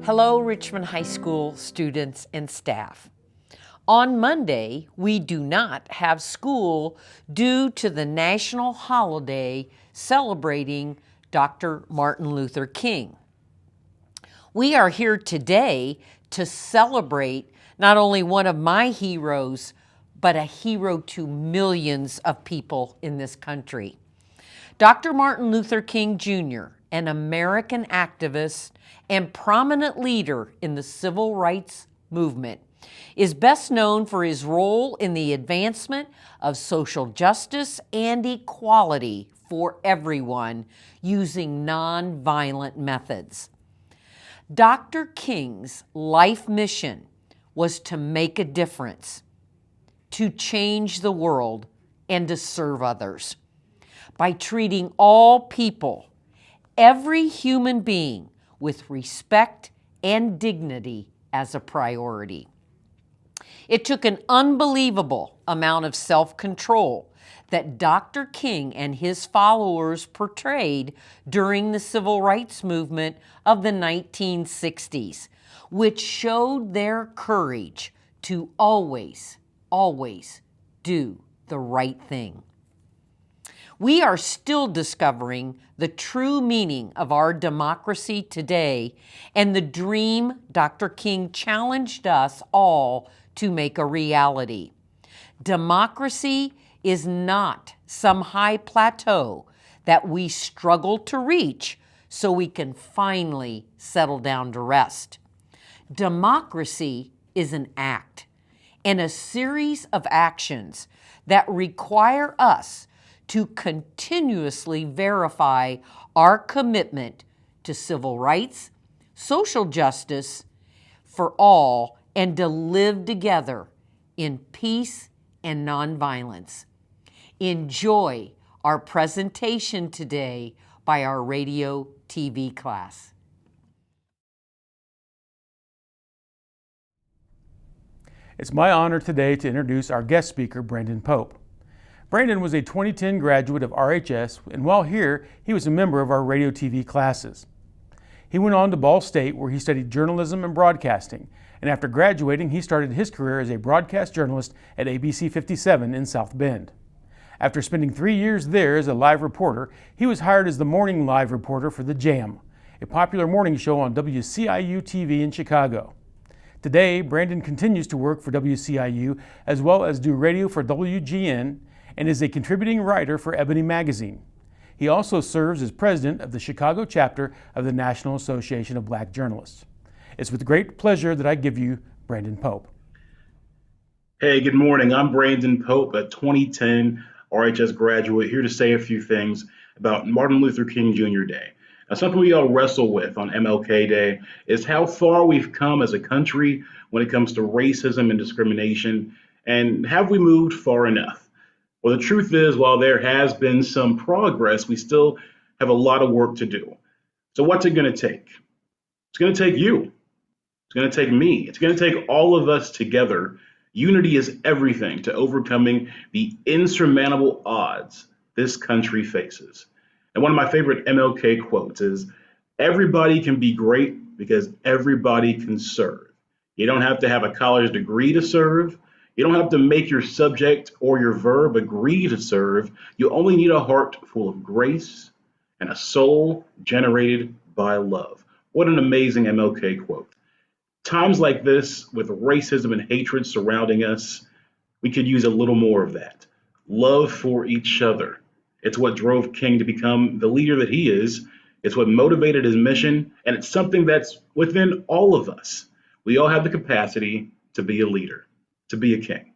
Hello, Richmond High School students and staff. On Monday, we do not have school due to the national holiday celebrating Dr. Martin Luther King. We are here today to celebrate not only one of my heroes, but a hero to millions of people in this country. Dr. Martin Luther King Jr., an American activist and prominent leader in the civil rights movement, is best known for his role in the advancement of social justice and equality for everyone using nonviolent methods. Dr. King's life mission was to make a difference, to change the world, and to serve others. By treating all people, every human being, with respect and dignity as a priority. It took an unbelievable amount of self-control that Dr. King and his followers portrayed during the civil rights movement of the 1960s, which showed their courage to always do the right thing. We are still discovering the true meaning of our democracy today and the dream Dr. King challenged us all to make a reality. Democracy is not some high plateau that we struggle to reach so we can finally settle down to rest. Democracy is an act and a series of actions that require us to continuously verify our commitment to civil rights, social justice for all, and to live together in peace and nonviolence. Enjoy our presentation today by our radio TV class. It's my honor today to introduce our guest speaker, Brandon Pope. Brandon was a 2010 graduate of RHS, and while here, he was a member of our radio TV classes. He went on to Ball State, where he studied journalism and broadcasting, and after graduating, he started his career as a broadcast journalist at ABC 57 in South Bend. After spending 3 years there as a live reporter, he was hired as the morning live reporter for The Jam, a popular morning show on WCIU TV in Chicago. Today, Brandon continues to work for WCIU as well as do radio for WGN, and is a contributing writer for Ebony Magazine. He also serves as president of the Chicago chapter of the National Association of Black Journalists. It's with great pleasure that I give you Brandon Pope. Hey, good morning. I'm Brandon Pope, a 2010 RHS graduate, here to say a few things about Martin Luther King Jr. Day. Now, something we all wrestle with on MLK Day is how far we've come as a country when it comes to racism and discrimination, and have we moved far enough? Well, the truth is, while there has been some progress, we still have a lot of work to do. So what's it going to take? It's going to take you. It's going to take me. It's going to take all of us together. Unity is everything to overcoming the insurmountable odds this country faces. And one of my favorite MLK quotes is, "Everybody can be great because everybody can serve." You don't have to have a college degree to serve. You don't have to make your subject or your verb agree to serve. You only need a heart full of grace and a soul generated by love. What an amazing MLK quote. Times like this, with racism and hatred surrounding us, we could use a little more of that. Love for each other. It's what drove King to become the leader that he is. It's what motivated his mission, and it's something that's within all of us. We all have the capacity to be a leader, to be a king.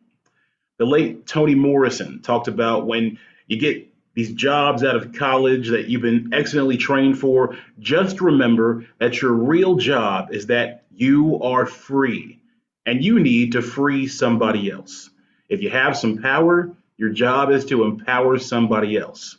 The late Toni Morrison talked about when you get these jobs out of college that you've been excellently trained for, just remember that your real job is that you are free and you need to free somebody else. If you have some power, your job is to empower somebody else.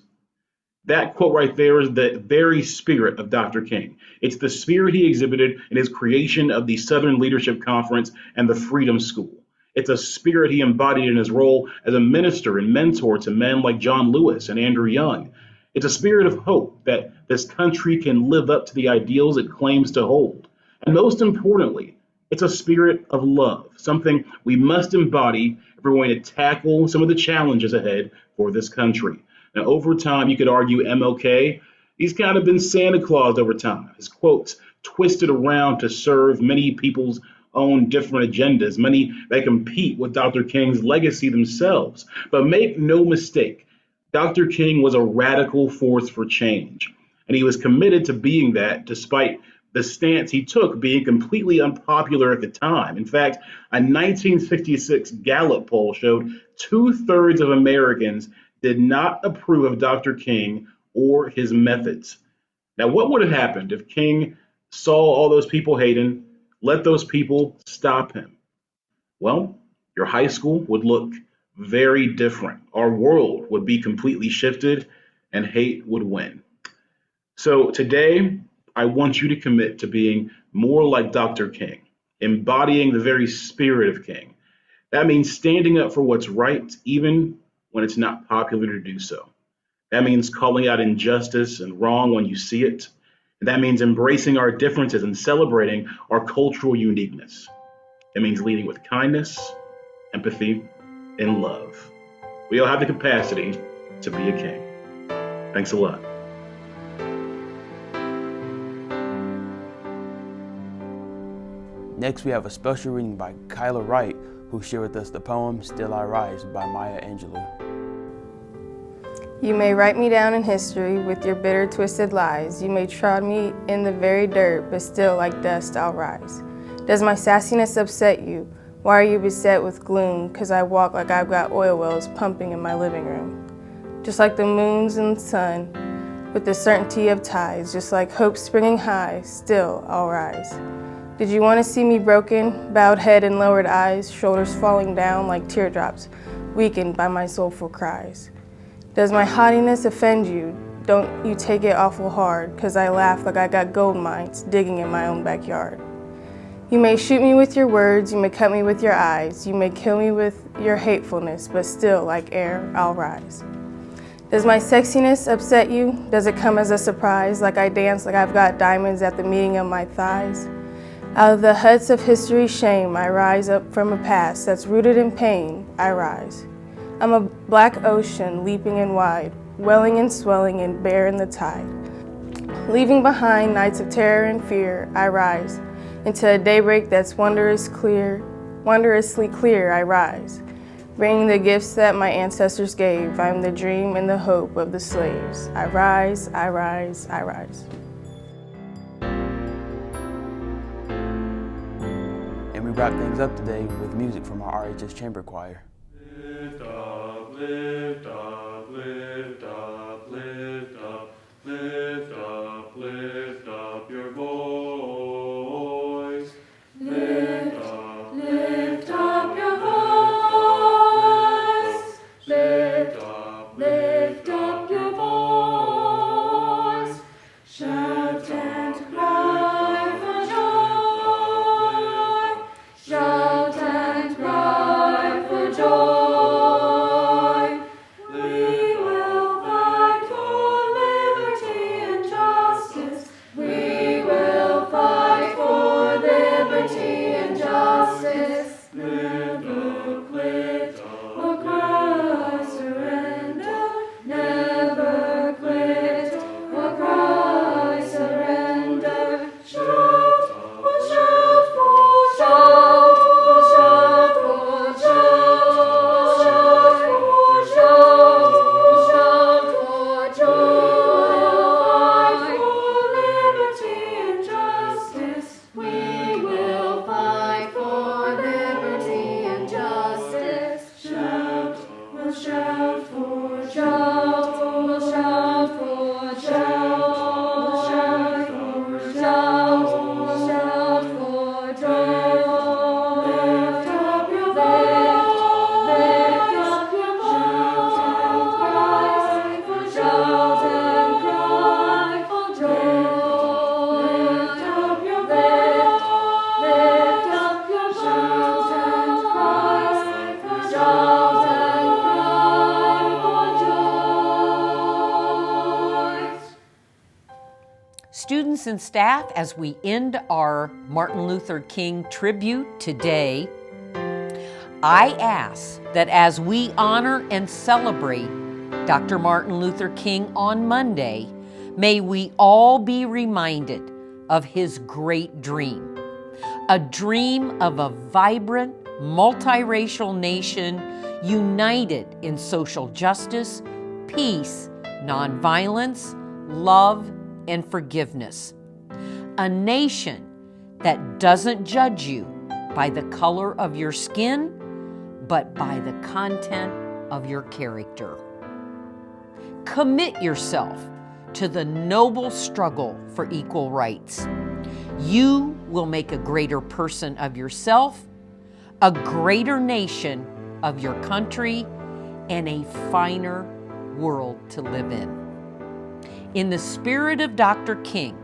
That quote right there is the very spirit of Dr. King. It's the spirit he exhibited in his creation of the Southern Leadership Conference and the Freedom School. It's a spirit he embodied in his role as a minister and mentor to men like John Lewis and Andrew Young. It's a spirit of hope that this country can live up to the ideals it claims to hold. And most importantly, it's a spirit of love, something we must embody if we're going to tackle some of the challenges ahead for this country. Now, over time, you could argue MLK, he's kind of been Santa Claus over time. His quotes twisted around to serve many people's own different agendas, many that compete with Dr. King's legacy themselves. But make no mistake, Dr. King was a radical force for change, and he was committed to being that despite the stance he took being completely unpopular at the time. In fact, a 1966 Gallup poll showed two-thirds of Americans did not approve of Dr. King or his methods. Now, what would have happened if King saw all those people hating, let those people stop him? Well, your high school would look very different. Our world would be completely shifted and hate would win. So today, I want you to commit to being more like Dr. King, embodying the very spirit of King. That means standing up for what's right, even when it's not popular to do so. That means calling out injustice and wrong when you see it. And that means embracing our differences and celebrating our cultural uniqueness. It means leading with kindness, empathy, and love. We all have the capacity to be a king. Thanks a lot. Next, we have a special reading by Kyla Wright, who shared with us the poem Still I Rise by Maya Angelou. You may write me down in history with your bitter, twisted lies. You may trod me in the very dirt, but still like dust I'll rise. Does my sassiness upset you? Why are you beset with gloom? 'Cause I walk like I've got oil wells pumping in my living room. Just like the moons and the sun, with the certainty of tides, just like hope springing high, still I'll rise. Did you want to see me broken, bowed head and lowered eyes, shoulders falling down like teardrops, weakened by my soulful cries? Does my haughtiness offend you? Don't you take it awful hard, 'cause I laugh like I got gold mines digging in my own backyard. You may shoot me with your words, you may cut me with your eyes, you may kill me with your hatefulness, but still, like air, I'll rise. Does my sexiness upset you? Does it come as a surprise, like I dance like I've got diamonds at the meeting of my thighs? Out of the huts of history's shame, I rise up from a past that's rooted in pain, I rise. I'm a black ocean, leaping and wide, welling and swelling and bare in the tide. Leaving behind nights of terror and fear, I rise. Into a daybreak that's wondrously clear, I rise. Bringing the gifts that my ancestors gave, I'm the dream and the hope of the slaves. I rise, I rise, I rise. And we wrap things up today with music from our RHS Chamber Choir. Lift up, lift up, lift up, lift up, lift up, lift up your voice. Lift up, lift up your voice. Lift up your voice. Shout and cry for joy. Shout and cry for joy. We will fight for liberty students and staff, as we end our Martin Luther King tribute today, I ask that as we honor and celebrate Dr. Martin Luther King on Monday, may we all be reminded of his great dream, a dream of a vibrant, multiracial nation united in social justice, peace, nonviolence, love, and forgiveness. A nation that doesn't judge you by the color of your skin, but by the content of your character. Commit yourself to the noble struggle for equal rights. You will make a greater person of yourself, a greater nation of your country, and a finer world to live in. In the spirit of Dr. King,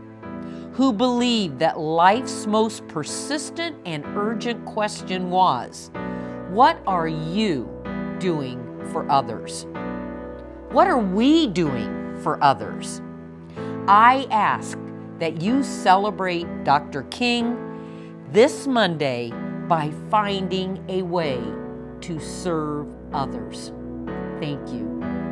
who believed that life's most persistent and urgent question was, what are you doing for others? What are we doing for others? I ask that you celebrate Dr. King this Monday by finding a way to serve others. Thank you.